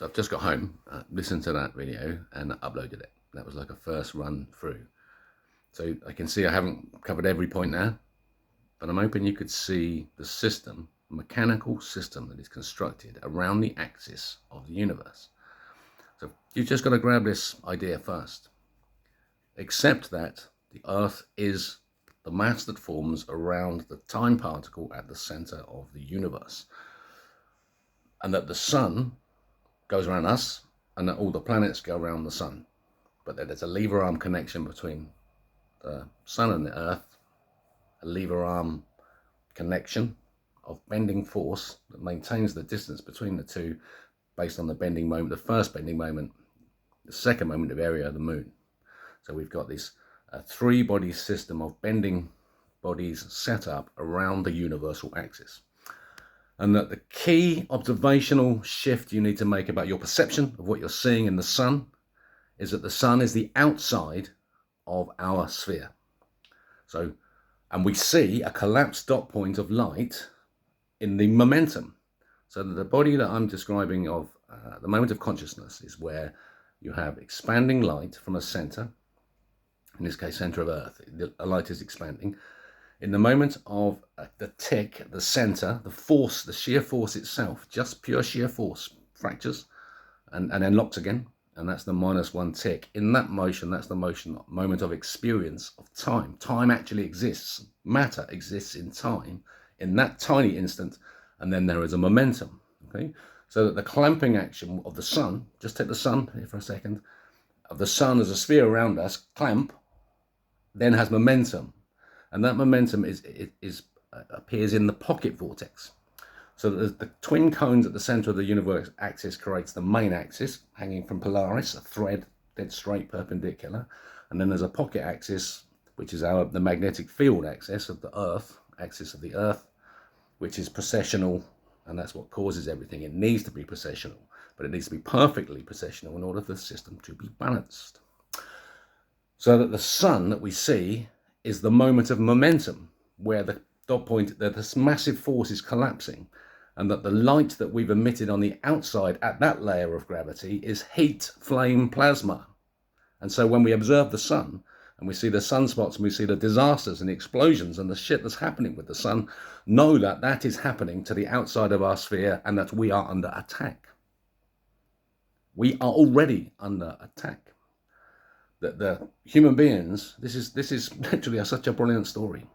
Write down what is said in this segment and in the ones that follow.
I've just got home, listened to that video and uploaded it. That was like a first run through. So I can see I haven't covered every point now, but I'm hoping you could see the system, mechanical system that is constructed around the axis of the universe. So you've just got to grab this idea first. Accept that the Earth is the mass that forms around the time particle at the center of the universe, and that the sun goes around us and that all the planets go around the sun, but that there's a lever arm connection between the sun and the Earth, a lever arm connection of bending force that maintains the distance between the two based on the bending moment, the first bending moment, the second moment of area of the moon. So we've got this three-body system of bending bodies set up around the universal axis. And that the key observational shift you need to make about your perception of what you're seeing in the sun is that the sun is the outside of our sphere. So, and we see a collapsed dot point of light in the momentum. So that the body that I'm describing of the moment of consciousness is where you have expanding light from a center, in this case, center of Earth. The light is expanding. In the moment of the tick, the center, the force, the shear force itself, just pure shear force, fractures and then locks again. And that's the -1 tick. In that motion, that's the moment of experience of time. Time actually exists. Matter exists in time in that tiny instant. And then there is a momentum. Okay, so that the clamping action of the sun, just take the sun here for a second, of the sun as a sphere around us, clamp, then has momentum. And that momentum appears in the pocket vortex. So the twin cones at the center of the universe axis creates the main axis, hanging from Polaris, a thread, dead straight, perpendicular. And then there's a pocket axis, which is the magnetic field axis of the Earth, axis of the Earth, which is precessional, and that's what causes everything. It needs to be precessional, but it needs to be perfectly precessional in order for the system to be balanced. So that the sun that we see is the moment of momentum, where the dot point, that this massive force is collapsing, and that the light that we've emitted on the outside at that layer of gravity is heat, flame, plasma. And so when we observe the sun, and we see the sunspots, and we see the disasters and the explosions and the shit that's happening with the sun, know that that is happening to the outside of our sphere, and that we are under attack. We are already under attack. That the human beings, this is literally such a brilliant story.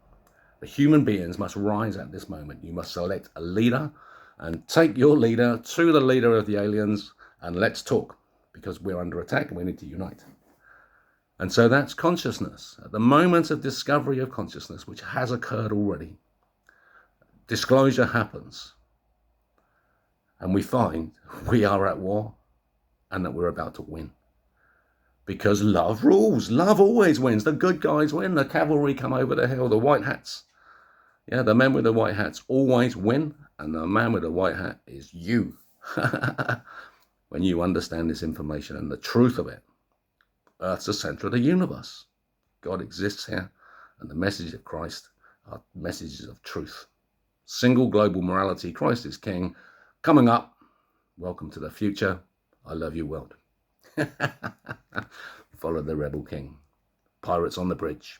The human beings must rise at this moment. You must select a leader and take your leader to the leader of the aliens, and let's talk, because we're under attack and we need to unite. And so that's consciousness. At the moment of discovery of consciousness, which has occurred already, disclosure happens. And we find we are at war and that we're about to win. Because love rules. Love always wins. The good guys win. The cavalry come over the hill. The white hats. Yeah, the men with the white hats always win. And the man with the white hat is you. When you understand this information and the truth of it. Earth's the center of the universe. God exists here. And the message of Christ are messages of truth. Single global morality. Christ is king. Coming up. Welcome to the future. I love you, world. Follow the rebel king. Pirates on the bridge.